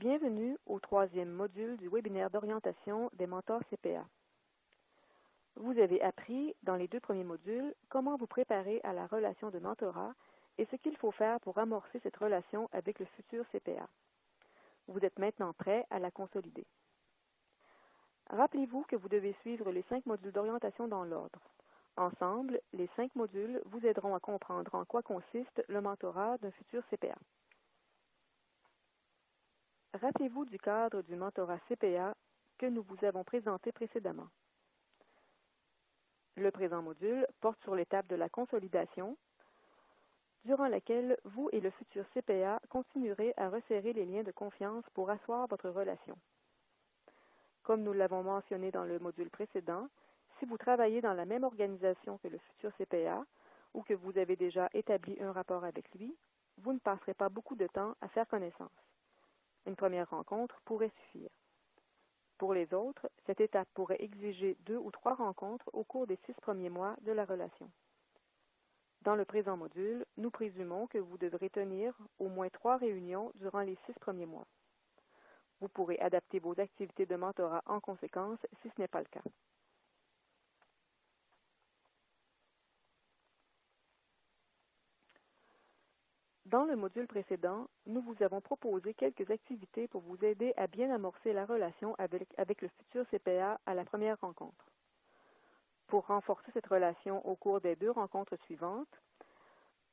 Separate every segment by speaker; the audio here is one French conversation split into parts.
Speaker 1: Bienvenue au troisième module du webinaire d'orientation des mentors CPA. Vous avez appris dans les deux premiers modules comment vous préparer à la relation de mentorat et ce qu'il faut faire pour amorcer cette relation avec le futur CPA. Vous êtes maintenant prêt à la consolider. Rappelez-vous que vous devez suivre les 5 modules d'orientation dans l'ordre. Ensemble, les 5 modules vous aideront à comprendre en quoi consiste le mentorat d'un futur CPA. Rappelez-vous du cadre du mentorat CPA que nous vous avons présenté précédemment. Le présent module porte sur l'étape de la consolidation, durant laquelle vous et le futur CPA continuerez à resserrer les liens de confiance pour asseoir votre relation. Comme nous l'avons mentionné dans le module précédent, si vous travaillez dans la même organisation que le futur CPA ou que vous avez déjà établi un rapport avec lui, vous ne passerez pas beaucoup de temps à faire connaissance. Une première rencontre pourrait suffire. Pour les autres, cette étape pourrait exiger 2 ou 3 rencontres au cours des 6 premiers mois de la relation. Dans le présent module, nous présumons que vous devrez tenir au moins 3 réunions durant les 6 premiers mois. Vous pourrez adapter vos activités de mentorat en conséquence si ce n'est pas le cas. Dans le module précédent, nous vous avons proposé quelques activités pour vous aider à bien amorcer la relation avec le futur CPA à la première rencontre. Pour renforcer cette relation au cours des 2 rencontres suivantes,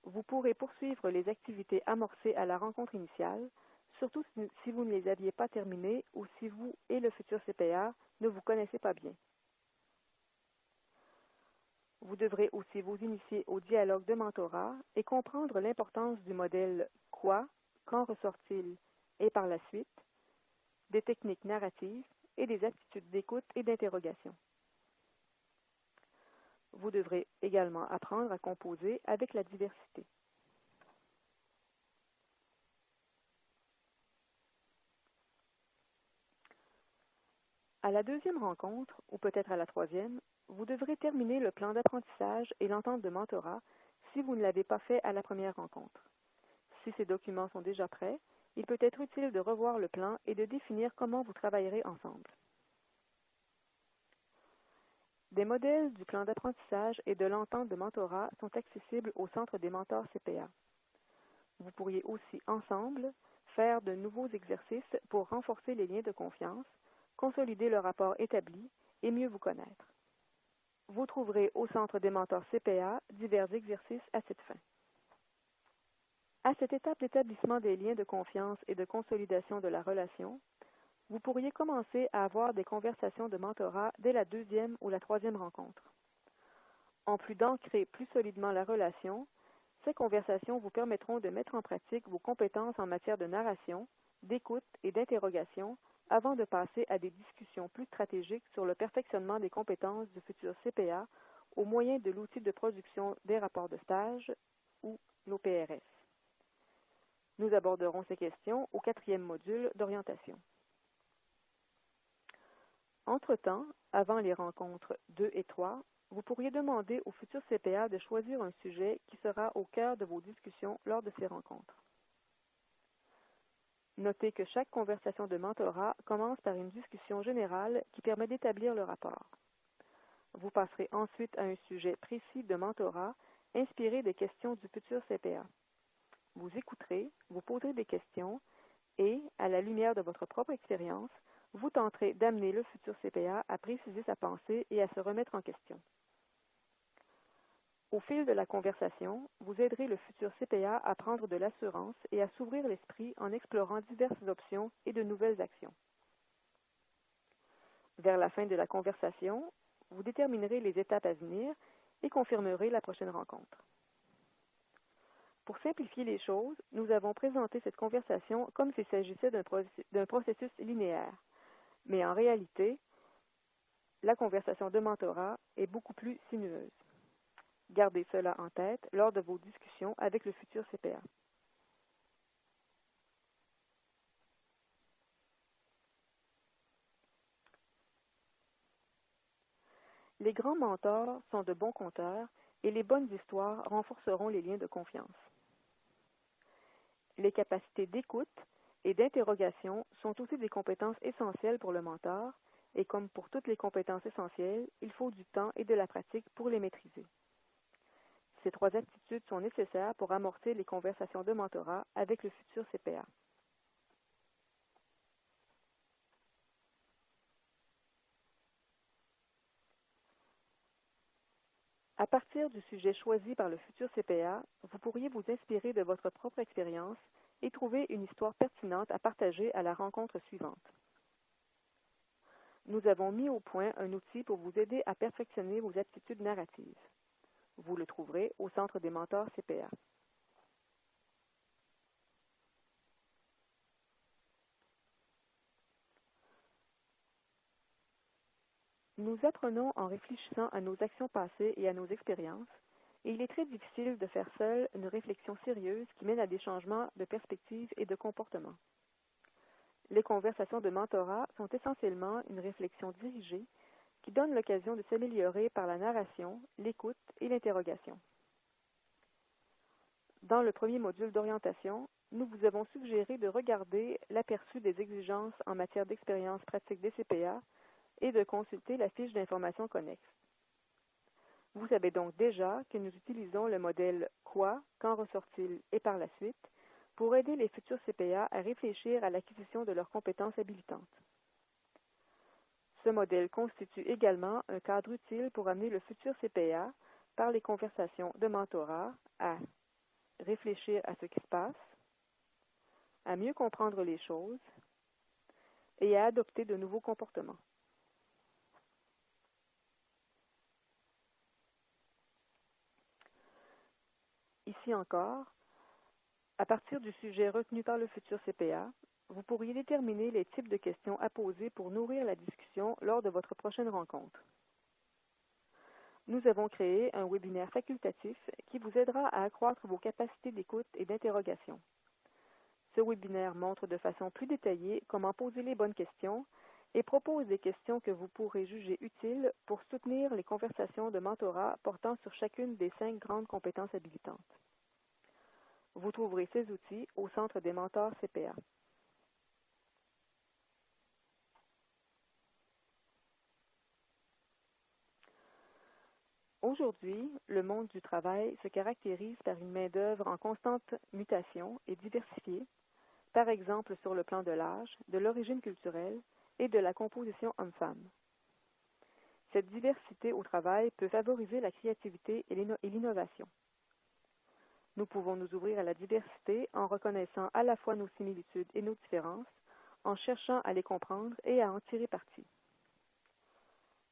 Speaker 1: vous pourrez poursuivre les activités amorcées à la rencontre initiale, surtout si vous ne les aviez pas terminées ou si vous et le futur CPA ne vous connaissez pas bien. Vous devrez aussi vous initier au dialogue de mentorat et comprendre l'importance du modèle « Quoi »,« Quand ressort-il » et par la suite, des techniques narratives et des aptitudes d'écoute et d'interrogation. Vous devrez également apprendre à composer avec la diversité. À la 2e rencontre, ou peut-être à la 3e, vous devrez terminer le plan d'apprentissage et l'entente de mentorat si vous ne l'avez pas fait à la première rencontre. Si ces documents sont déjà prêts, il peut être utile de revoir le plan et de définir comment vous travaillerez ensemble. Des modèles du plan d'apprentissage et de l'entente de mentorat sont accessibles au Centre des mentors CPA. Vous pourriez aussi, ensemble, faire de nouveaux exercices pour renforcer les liens de confiance, consolider le rapport établi et mieux vous connaître. Vous trouverez au Centre des mentors CPA divers exercices à cette fin. À cette étape d'établissement des liens de confiance et de consolidation de la relation, vous pourriez commencer à avoir des conversations de mentorat dès la 2e ou la 3e rencontre. En plus d'ancrer plus solidement la relation, ces conversations vous permettront de mettre en pratique vos compétences en matière de narration, d'écoute et d'interrogation avant de passer à des discussions plus stratégiques sur le perfectionnement des compétences du futur CPA au moyen de l'outil de production des rapports de stage ou l'OPRS. Nous aborderons ces questions au 4e module d'orientation. Entre-temps, avant les rencontres 2 et 3, vous pourriez demander au futur CPA de choisir un sujet qui sera au cœur de vos discussions lors de ces rencontres. Notez que chaque conversation de mentorat commence par une discussion générale qui permet d'établir le rapport. Vous passerez ensuite à un sujet précis de mentorat inspiré des questions du futur CPA. Vous écouterez, vous poserez des questions et, à la lumière de votre propre expérience, vous tenterez d'amener le futur CPA à préciser sa pensée et à se remettre en question. Au fil de la conversation, vous aiderez le futur CPA à prendre de l'assurance et à s'ouvrir l'esprit en explorant diverses options et de nouvelles actions. Vers la fin de la conversation, vous déterminerez les étapes à venir et confirmerez la prochaine rencontre. Pour simplifier les choses, nous avons présenté cette conversation comme s'il s'agissait d'un processus linéaire. Mais en réalité, la conversation de mentorat est beaucoup plus sinueuse. Gardez cela en tête lors de vos discussions avec le futur CPA. Les grands mentors sont de bons conteurs et les bonnes histoires renforceront les liens de confiance. Les capacités d'écoute et d'interrogation sont aussi des compétences essentielles pour le mentor, et comme pour toutes les compétences essentielles, il faut du temps et de la pratique pour les maîtriser. Ces 3 aptitudes sont nécessaires pour amorcer les conversations de mentorat avec le futur CPA. À partir du sujet choisi par le futur CPA, vous pourriez vous inspirer de votre propre expérience et trouver une histoire pertinente à partager à la rencontre suivante. Nous avons mis au point un outil pour vous aider à perfectionner vos aptitudes narratives. Vous le trouverez au Centre des mentors CPA. Nous apprenons en réfléchissant à nos actions passées et à nos expériences, et il est très difficile de faire seul une réflexion sérieuse qui mène à des changements de perspective et de comportement. Les conversations de mentorat sont essentiellement une réflexion dirigée qui donne l'occasion de s'améliorer par la narration, l'écoute et l'interrogation. Dans le premier module d'orientation, nous vous avons suggéré de regarder l'aperçu des exigences en matière d'expérience pratique des CPA et de consulter la fiche d'information connexe. Vous savez donc déjà que nous utilisons le modèle « Quoi, quand ressort-il et par la suite » pour aider les futurs CPA à réfléchir à l'acquisition de leurs compétences habilitantes. Ce modèle constitue également un cadre utile pour amener le futur CPA, par les conversations de mentorat, à réfléchir à ce qui se passe, à mieux comprendre les choses et à adopter de nouveaux comportements. Ici encore, à partir du sujet retenu par le futur CPA, vous pourriez déterminer les types de questions à poser pour nourrir la discussion lors de votre prochaine rencontre. Nous avons créé un webinaire facultatif qui vous aidera à accroître vos capacités d'écoute et d'interrogation. Ce webinaire montre de façon plus détaillée comment poser les bonnes questions et propose des questions que vous pourrez juger utiles pour soutenir les conversations de mentorat portant sur chacune des 5 grandes compétences habilitantes. Vous trouverez ces outils au Centre des mentors CPA. Aujourd'hui, le monde du travail se caractérise par une main-d'œuvre en constante mutation et diversifiée, par exemple sur le plan de l'âge, de l'origine culturelle et de la composition homme-femme. Cette diversité au travail peut favoriser la créativité et l'innovation. Nous pouvons nous ouvrir à la diversité en reconnaissant à la fois nos similitudes et nos différences, en cherchant à les comprendre et à en tirer parti.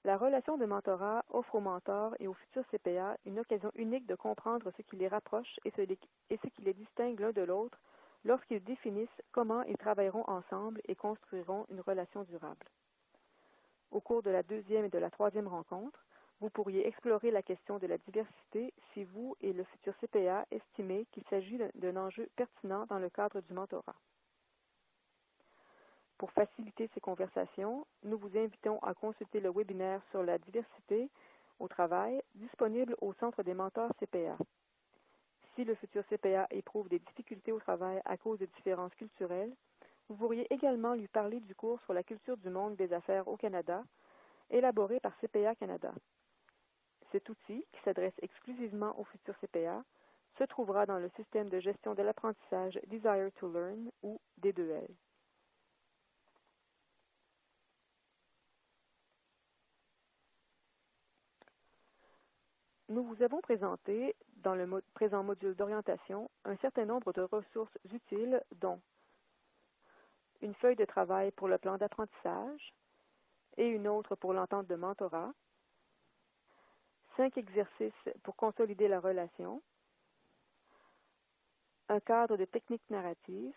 Speaker 1: La relation de mentorat offre aux mentors et aux futurs CPA une occasion unique de comprendre ce qui les rapproche et ce qui les distingue l'un de l'autre lorsqu'ils définissent comment ils travailleront ensemble et construiront une relation durable. Au cours de la 2e et de la 3e rencontre, vous pourriez explorer la question de la diversité si vous et le futur CPA estimez qu'il s'agit d'un enjeu pertinent dans le cadre du mentorat. Pour faciliter ces conversations, nous vous invitons à consulter le webinaire sur la diversité au travail disponible au Centre des mentors CPA. Si le futur CPA éprouve des difficultés au travail à cause de différences culturelles, vous pourriez également lui parler du cours sur la culture du monde des affaires au Canada, élaboré par CPA Canada. Cet outil, qui s'adresse exclusivement aux futurs CPA, se trouvera dans le système de gestion de l'apprentissage Desire to Learn ou D2L. Nous vous avons présenté, dans le présent module d'orientation, un certain nombre de ressources utiles, dont une feuille de travail pour le plan d'apprentissage et une autre pour l'entente de mentorat, 5 exercices pour consolider la relation, un cadre de techniques narratives,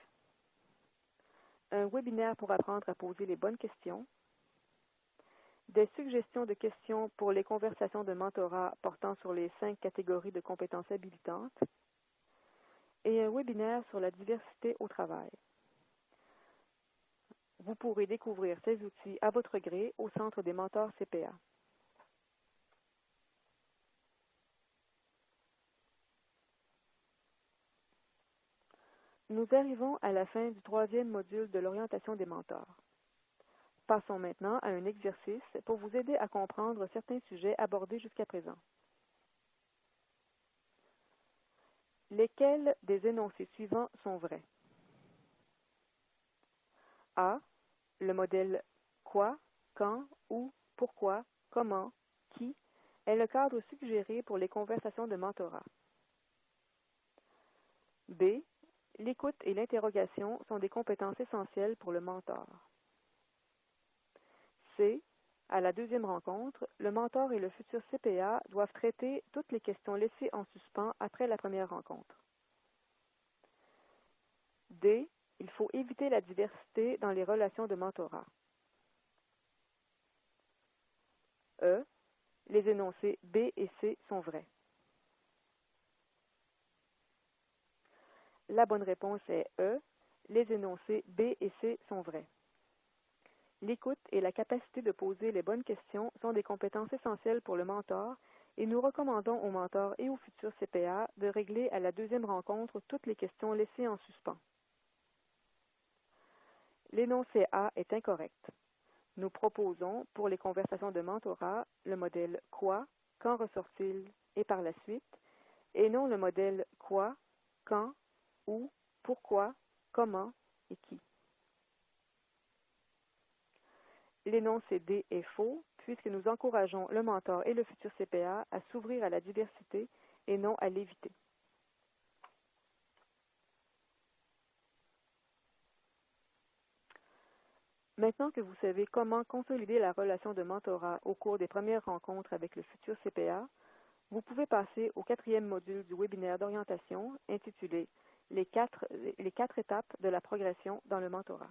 Speaker 1: un webinaire pour apprendre à poser les bonnes questions, des suggestions de questions pour les conversations de mentorat portant sur les 5 catégories de compétences habilitantes et un webinaire sur la diversité au travail. Vous pourrez découvrir ces outils à votre gré au Centre des mentors CPA. Nous arrivons à la fin du troisième module de l'orientation des mentors. Passons maintenant à un exercice pour vous aider à comprendre certains sujets abordés jusqu'à présent. Lesquels des énoncés suivants sont vrais? A. Le modèle quoi, quand, où, pourquoi, comment, qui est le cadre suggéré pour les conversations de mentorat. B. L'écoute et l'interrogation sont des compétences essentielles pour le mentor. C. À la deuxième rencontre, le mentor et le futur CPA doivent traiter toutes les questions laissées en suspens après la première rencontre. D. Il faut éviter la diversité dans les relations de mentorat. E. Les énoncés B et C sont vrais. La bonne réponse est E. Les énoncés B et C sont vrais. L'écoute et la capacité de poser les bonnes questions sont des compétences essentielles pour le mentor et nous recommandons au mentor et au futur CPA de régler à la deuxième rencontre toutes les questions laissées en suspens. L'énoncé A est incorrect. Nous proposons, pour les conversations de mentorat, le modèle quoi, quand ressort-il et par la suite, et non le modèle quoi, quand, où, pourquoi, comment et qui. L'énoncé D est faux, puisque nous encourageons le mentor et le futur CPA à s'ouvrir à la diversité et non à l'éviter. Maintenant que vous savez comment consolider la relation de mentorat au cours des premières rencontres avec le futur CPA, vous pouvez passer au quatrième module du webinaire d'orientation intitulé « Les quatre étapes de la progression dans le mentorat ».